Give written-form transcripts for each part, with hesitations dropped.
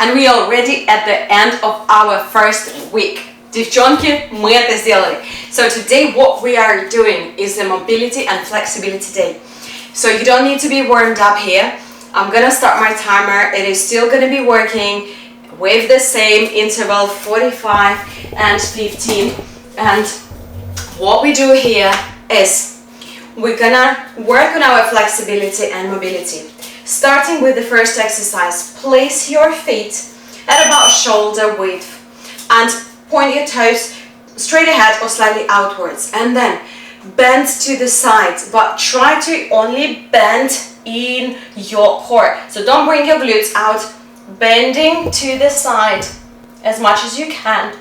And we are already at the end of our first week. Девчонки, мы это сделали. So today what we are doing is the mobility and flexibility day. So you don't need to be warmed up here. I'm gonna start my timer. It is still gonna be working with the same interval, 45 and 15. And what we do here is we're gonna work on our flexibility and mobility. Starting with the first exercise, place your feet at about shoulder width and point your toes straight ahead or slightly outwards, and then bend to the sides, but try to only bend in your core. So don't bring your glutes out, bending to the side as much as you can.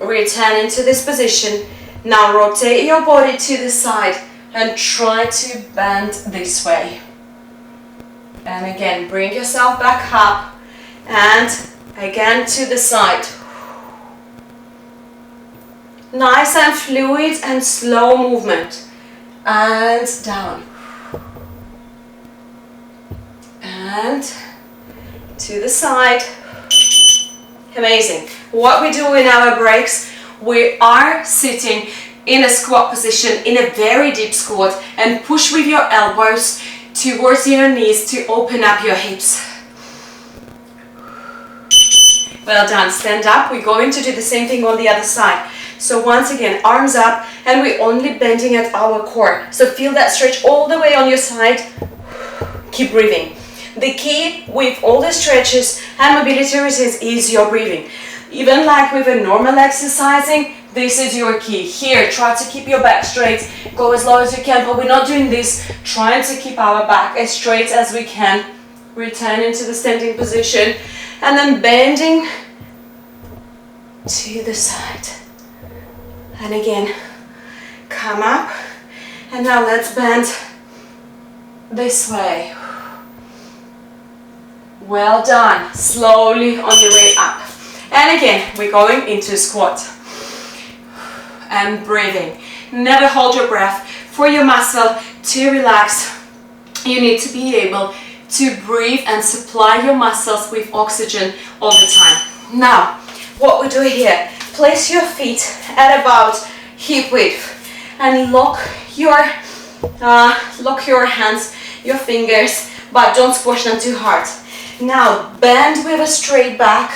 Return into this position. Now rotate your body to the side and try to bend this way. And again, bring yourself back up and again to the side. Nice and fluid and slow movement. And down. And to the side. Amazing. What we do in our breaks, we are sitting in a squat position, in a very deep squat, and push with your elbows towards your knees to open up your hips. Well done. Stand up. We're going to do the same thing on the other side. So once again, arms up, and we're only bending at our core. So feel that stretch all the way on your side. Keep breathing. The key with all the stretches and mobility routines is your breathing. Even like with a normal exercising, this is your key. Here, try to keep your back straight. Go as low as you can, but we're not doing this. Trying to keep our back as straight as we can. Return into the standing position, and then bending to the side. And again, come up, and now let's bend this way. Well done. Slowly on your way up. And again, we're going into squat. And breathing. Never hold your breath. For your muscle to relax, you need to be able to breathe and supply your muscles with oxygen all the time. Now, what we do here, place your feet at about hip width and lock your hands, your fingers, but don't squash them too hard. Now bend with a straight back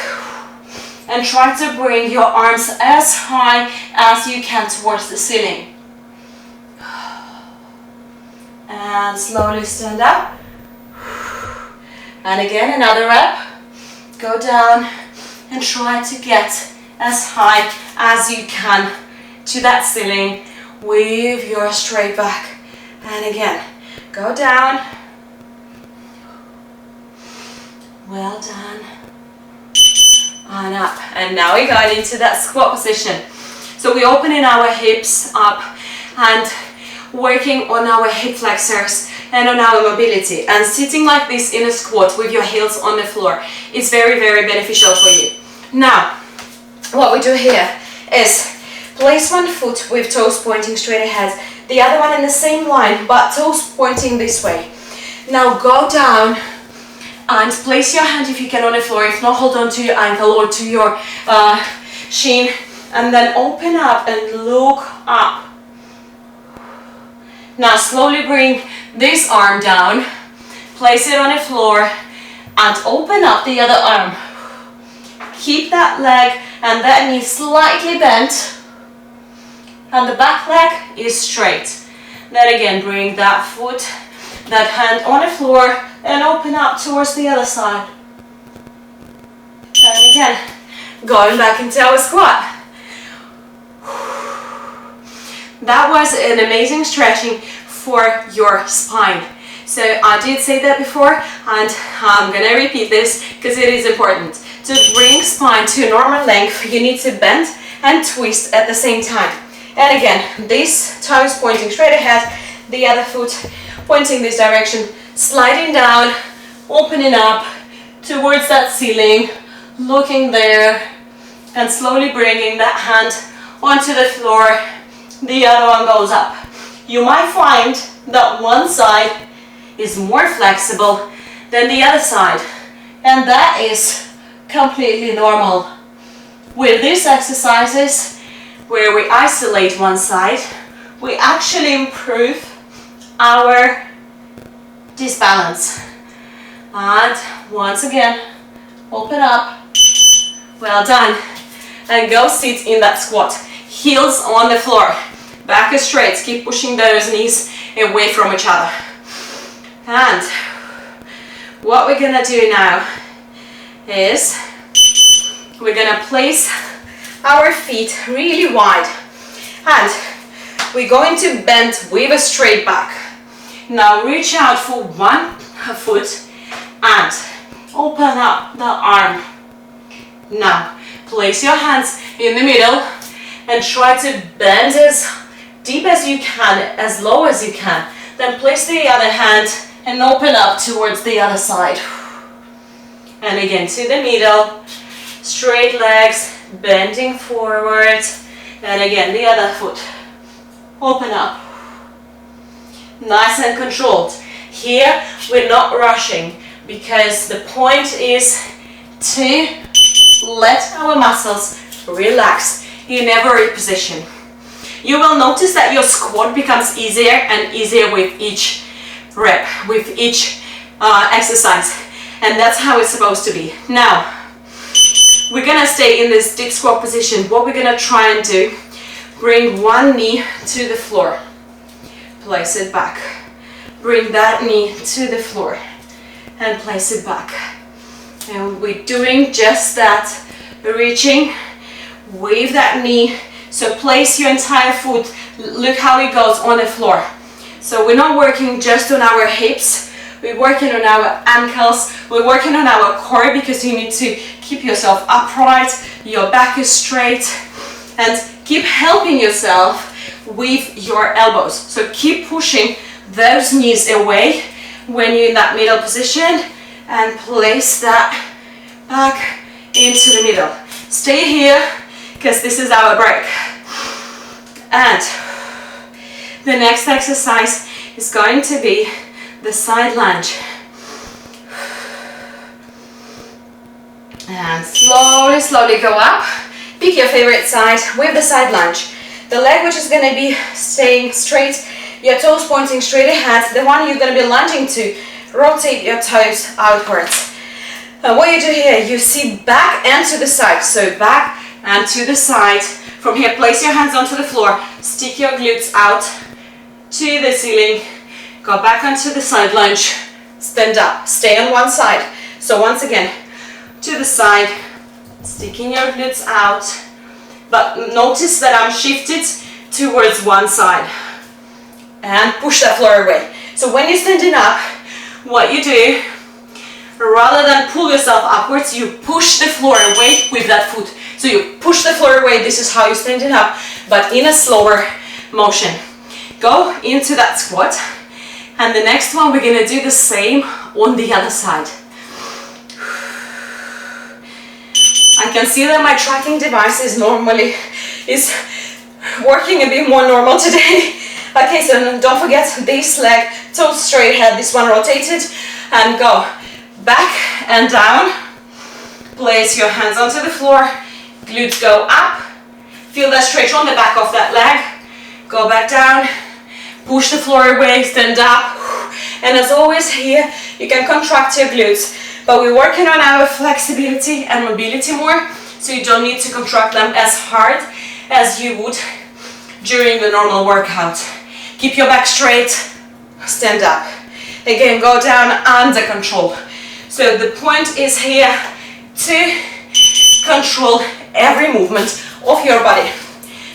and try to bring your arms as high as you can towards the ceiling. And slowly stand up. And again, another rep. Go down and try to get as high as you can to that ceiling with your straight back. And again, go down. Well done. And up. And now we got into that squat position. So we're opening our hips up and working on our hip flexors and on our mobility. And sitting like this in a squat with your heels on the floor is very, very beneficial for you. Now, what we do here is place one foot with toes pointing straight ahead, the other one in the same line, but toes pointing this way. Now go down and place your hand, if you can, on the floor. If not, hold on to your ankle or to your shin, and then open up and look up. Now slowly bring this arm down, place it on the floor, and open up the other arm. Keep that leg and that knee slightly bent, and the back leg is straight. Then again, bring that foot, that hand on the floor, and open up towards the other side. And again, going back into our squat. That was an amazing stretching for your spine. So I did say that before, and I'm gonna repeat this because it is important. To bring spine to a normal length, you need to bend and twist at the same time. And again, this toes pointing straight ahead, the other foot pointing this direction, sliding down, opening up towards that ceiling, looking there, and slowly bringing that hand onto the floor. The other one goes up. You might find that one side is more flexible than the other side, and that is completely normal. With these exercises, where we isolate one side, we actually improve our disbalance. And once again, open up. Well done. And go sit in that squat. Heels on the floor. Back is straight. Keep pushing those knees away from each other. And what we're gonna do now is we're gonna place our feet really wide. And we're going to bend with a straight back. Now reach out for one foot and open up the arm. Now place your hands in the middle and try to bend as deep as you can, as low as you can. Then place the other hand and open up towards the other side. And again to the middle, straight legs, bending forward. And again the other foot. Open up. Nice and controlled. Here we're not rushing because the point is to let our muscles relax in every position. You will notice that your squat becomes easier and easier with each rep, with each exercise, and that's how it's supposed to be. Now we're gonna stay in this deep squat position. What we're gonna try and do, bring one knee to the floor, place it back, bring that knee to the floor and place it back. And we're doing just that, reaching with that knee. So place your entire foot, look how it goes on the floor. So we're not working just on our hips, we're working on our ankles, we're working on our core, because you need to keep yourself upright, your back is straight, and keep helping yourself with your elbows. So keep pushing those knees away when you're in that middle position and place that back into the middle. Stay here because this is our break. And the next exercise is going to be the side lunge. And slowly, slowly go up. Pick your favorite side with the side lunge. The leg which is going to be staying straight, your toes pointing straight ahead. The one you're going to be lunging to, rotate your toes outwards. And what you do here, you sit back and to the side. So back and to the side. From here, place your hands onto the floor. Stick your glutes out to the ceiling. Go back onto the side lunge. Stand up. Stay on one side. So once again, to the side. Sticking your glutes out. But notice that I'm shifted towards one side. And push that floor away. So when you're standing up, what you do, rather than pull yourself upwards, you push the floor away with that foot. So you push the floor away, this is how you're standing up, but in a slower motion. Go into that squat, and the next one we're gonna do the same on the other side. I can see that my tracking device is working a bit more normal today. Okay, so don't forget this leg, toes straight ahead, this one rotated, and go back and down. Place your hands onto the floor, glutes go up, feel that stretch on the back of that leg, go back down, push the floor away, stand up, and as always here, you can contract your glutes, but we're working on our flexibility and mobility more, so you don't need to contract them as hard as you would during the normal workout. Keep your back straight, stand up. Again, go down under control. So the point is here to control every movement of your body.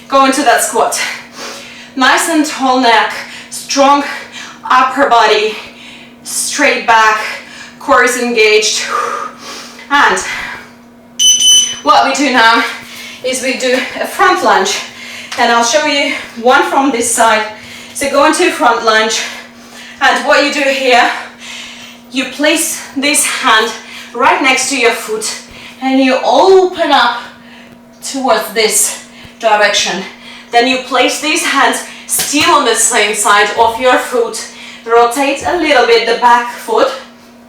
Go into that squat. Nice and tall neck, strong upper body, straight back, core is engaged. And what we do now is we do a front lunge. And I'll show you one from this side. So go into front lunge. And what you do here, you place this hand right next to your foot and you open up towards this direction. Then you place these hands still on the same side of your foot. Rotate a little bit the back foot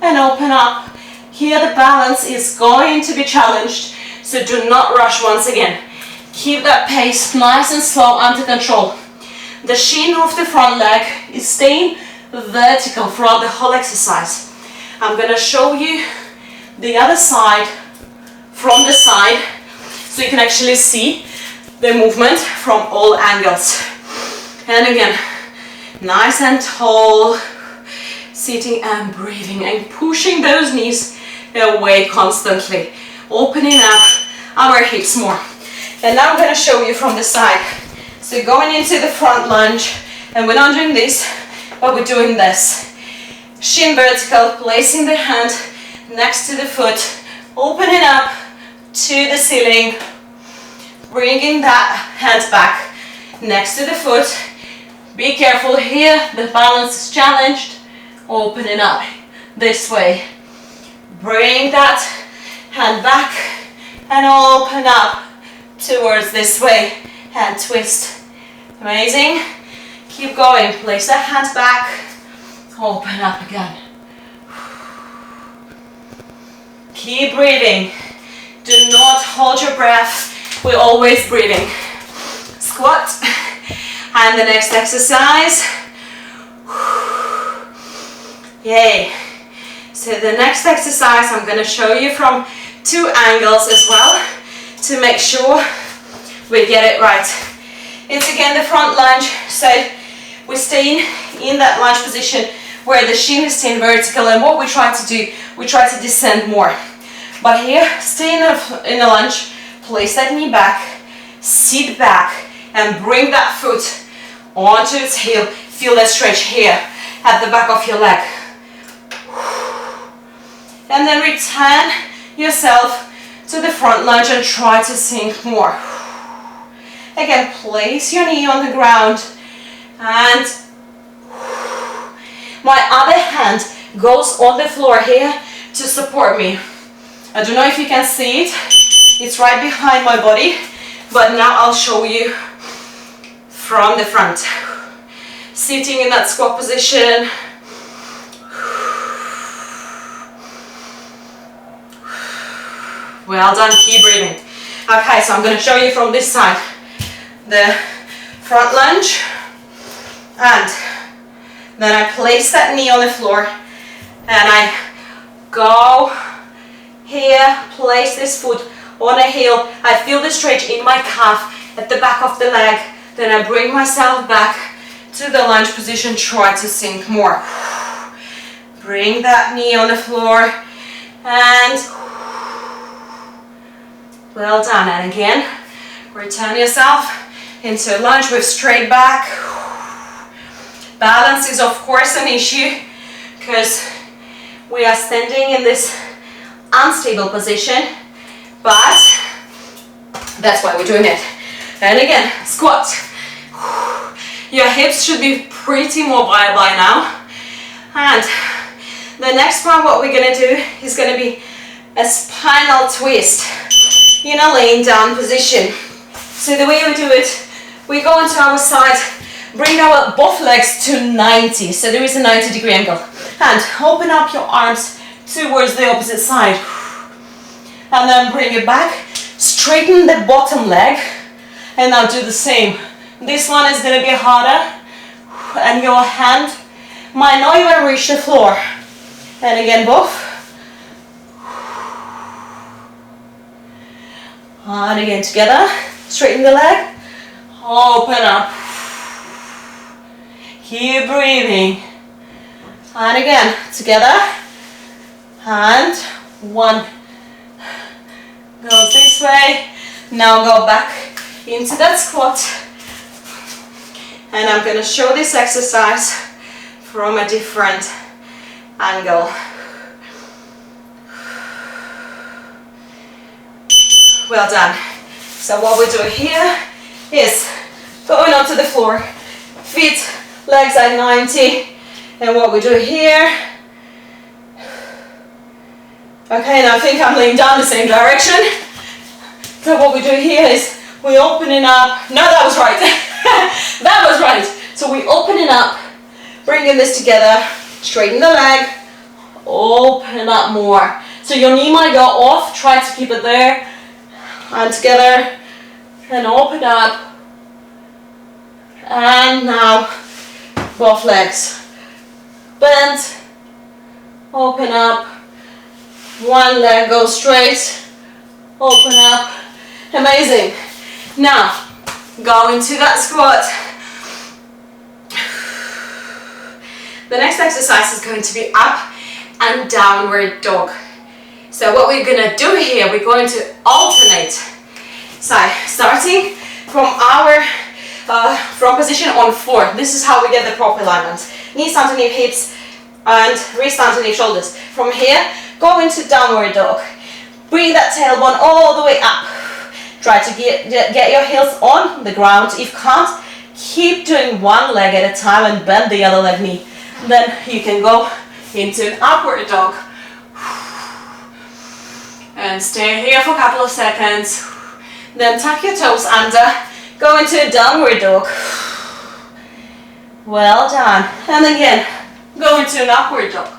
and open up Here the balance is going to be challenged, so do not rush once again. Keep that pace nice and slow, under control. The shin of the front leg is staying vertical throughout the whole exercise. I'm going to show you the other side from the side so you can actually see the movement from all angles. And again, nice and tall, sitting and breathing and pushing those knees away constantly, opening up our hips more. And now I'm going to show you from the side. So going into the front lunge, and we're not doing this, but we're doing this. Shin vertical, placing the hand next to the foot, opening up to the ceiling, bringing that hand back next to the foot. Be careful here, the balance is challenged. Opening up this way. Bring that hand back and open up towards this way. Hand twist. Amazing. Keep going. Place that hand back. Open up again. Keep breathing. Do not hold your breath. We're always breathing. Squat. And the next exercise. Yay. So the next exercise I'm going to show you from 2 angles as well to make sure we get it right. It's again the front lunge, so we're staying in that lunge position where the shin is staying vertical, and what we try to do, we try to descend more. But here, stay in the lunge, place that knee back, sit back and bring that foot onto its heel. Feel that stretch here at the back of your leg. And then return yourself to the front lunge and try to sink more. Again, place your knee on the ground, and my other hand goes on the floor here to support me. I don't know if you can see it, it's right behind my body, but now I'll show you from the front. Sitting in that squat position. Well done, keep breathing. Okay, so I'm going to show you from this side. The front lunge, and then I place that knee on the floor, and I go here, place this foot on a heel. I feel the stretch in my calf at the back of the leg. Then I bring myself back to the lunge position, try to sink more. Bring that knee on the floor, and well done. And again, return yourself into lunge with straight back. Balance is of course an issue because we are standing in this unstable position, but that's why we're doing it. And again, squat. Your hips should be pretty mobile by now. And the next one, what we're going to do is going to be a spinal twist in a laying down position. So the way we do it, we go onto our side, bring our both legs to 90, so there is a 90-degree angle, and open up your arms towards the opposite side, and then bring it back, straighten the bottom leg, and now do the same. This one is going to be harder, and your hand might not even reach the floor. And again, both. And again, together. Straighten the leg. Open up. Keep breathing. And again, together. And one goes this way. Now go back into that squat. And I'm going to show this exercise from a different angle. Well done. So what we do here is going onto the floor, feet, legs at 90, and what we do here, okay, now I think I'm laying down the same direction. So what we do here is we opening up, no, that was right, that was right. So we opening up, bringing this together, straighten the leg, open up more. So your knee might go off, try to keep it there, and together, and open up. And now, both legs. Bend, open up, one leg goes straight, open up, amazing. Now, go into that squat. The next exercise is going to be up and downward dog. So what we're gonna do here, we're going to alternate. So starting from from position on floor. This is how we get the proper alignment. Knees underneath hips and wrists underneath shoulders. From here, go into downward dog. Bring that tailbone all the way up. Try to get your heels on the ground. If can't, keep doing one leg at a time and bend the other leg knee. Then you can go into an upward dog. And stay here for a couple of seconds. Then tuck your toes under. Go into a downward dog. Well done. And again, go into an upward dog.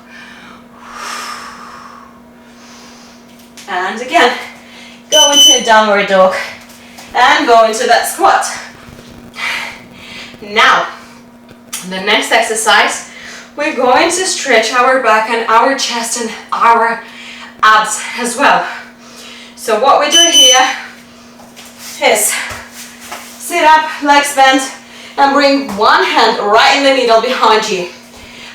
And again, go into a downward dog. And go into that squat. Now, the next exercise, we're going to stretch our back and our chest and our abs as well. So what we do here is sit up, legs bent, and bring one hand right in the middle behind you.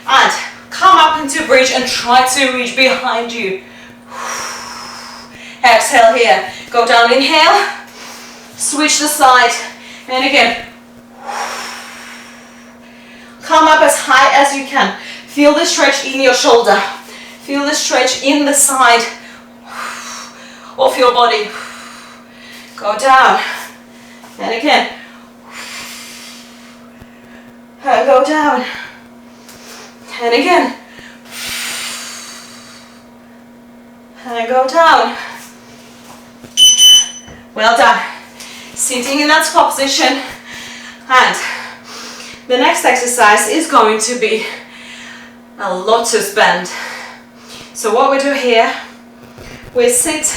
And come up into bridge and try to reach behind you. Exhale here. Go down, inhale. Switch the side. And again. Come up as high as you can. Feel the stretch in your shoulder. Feel the stretch in the side of your body. Go down. And again. And go down. And again. And go down. Well done. Sitting in that squat position. And the next exercise is going to be a lotus bend. So what we do here, we sit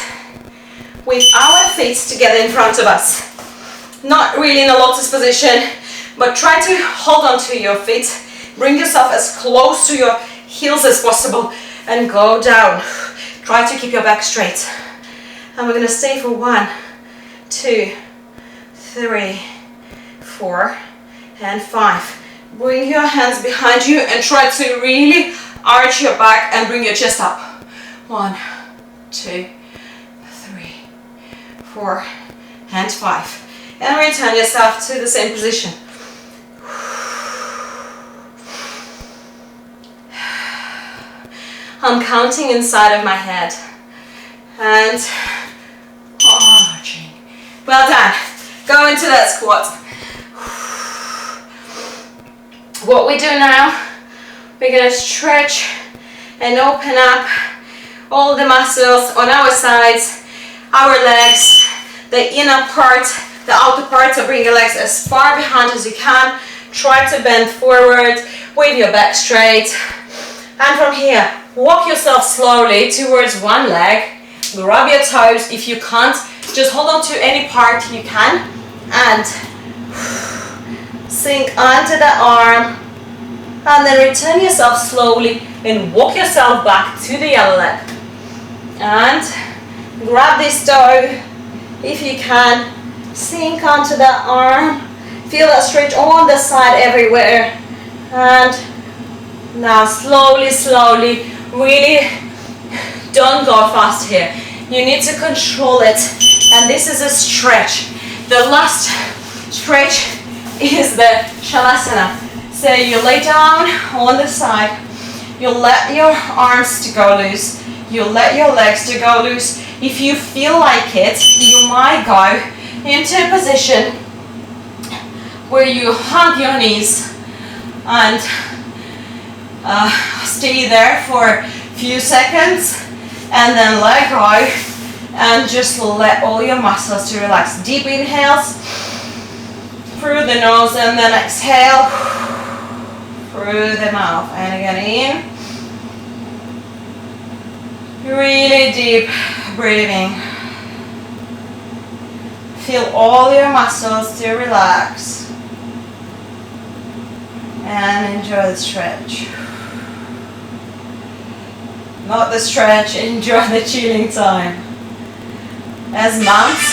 with our feet together in front of us. Not really in a lotus position, but try to hold on to your feet. Bring yourself as close to your heels as possible and go down. Try to keep your back straight. And we're going to stay for 1, 2, 3, 4, and 5. Bring your hands behind you and try to really arch your back and bring your chest up. 1, 2, 3, 4, and 5. And return yourself to the same position. I'm counting inside of my head. And arching. Well done. Go into that squat. What we do now, we're going to stretch and open up all the muscles on our sides, our legs, the inner part, the outer part. So bring your legs as far behind as you can. Try to bend forward with your back straight. And from here, walk yourself slowly towards one leg. Grab your toes. If you can't, just hold on to any part you can. And sink under the arm. And then return yourself slowly and walk yourself back to the other leg. And grab this toe if you can. Sink onto the arm. Feel that stretch on the side everywhere. And now slowly, slowly, really don't go fast here. You need to control it. And this is a stretch. The last stretch is the Shavasana. So you lay down on the side. You let your arms to go loose. You let your legs to go loose. If you feel like it, you might go into a position where you hug your knees and stay there for a few seconds and then let go and just let all your muscles to relax. Deep inhales through the nose and then exhale through the mouth. And again in Really deep breathing. Feel all your muscles to relax. And enjoy the stretch. Not the stretch, enjoy the chilling time. As moms,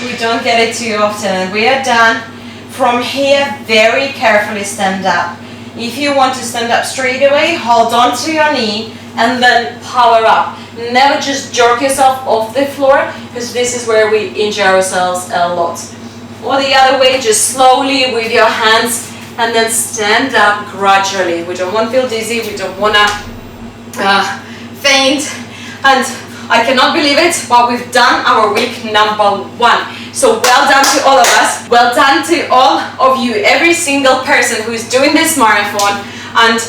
we don't get it too often. We are done. From here, very carefully stand up. If you want to stand up straight away, hold on to your knee and then power up. Never just jerk yourself off the floor, because this is where we injure ourselves a lot. Or the other way, just slowly with your hands and then stand up gradually. We don't want to feel dizzy, we don't want to faint. And I cannot believe it, but we've done our week number 1. So well done to all of us. Well done to all of you, every single person who is doing this marathon. And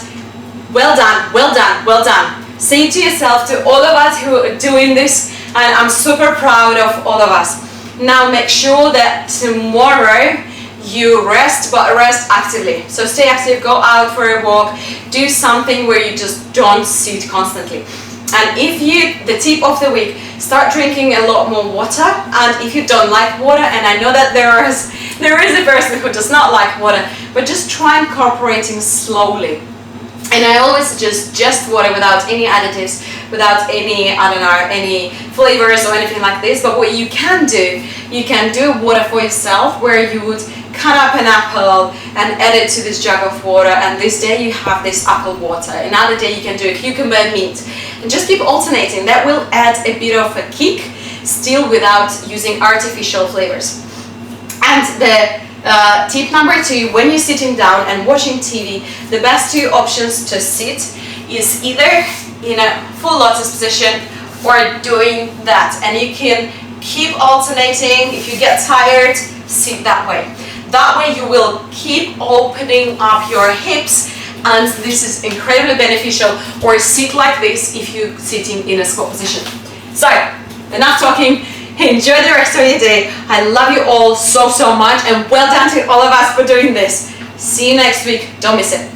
well done, well done, well done. Say to yourself, to all of us who are doing this, and I'm super proud of all of us. Now make sure that tomorrow you rest, but rest actively. So stay active, go out for a walk, do something where you just don't sit constantly. And if you, the tip of the week, start drinking a lot more water. And if you don't like water, and I know that there is a person who does not like water, but just try incorporating slowly. And I always suggest just water without any additives, without any, I don't know, any flavors or anything like this. But what you can do water for yourself, where you would cut up an apple and add it to this jug of water, and this day you have this apple water. Another day you can do a cucumber and meat. And just keep alternating. That will add a bit of a kick, still without using artificial flavors. And the tip number 2, when you're sitting down and watching TV, the best 2 options to sit is either in a full lotus position or doing that. And you can keep alternating. If you get tired, sit that way. That way you will keep opening up your hips, and this is incredibly beneficial. Or sit like this if you're sitting in a squat position. So, enough talking. Enjoy the rest of your day. I love you all so much, and well done to all of us for doing this. See you next week. Don't miss it.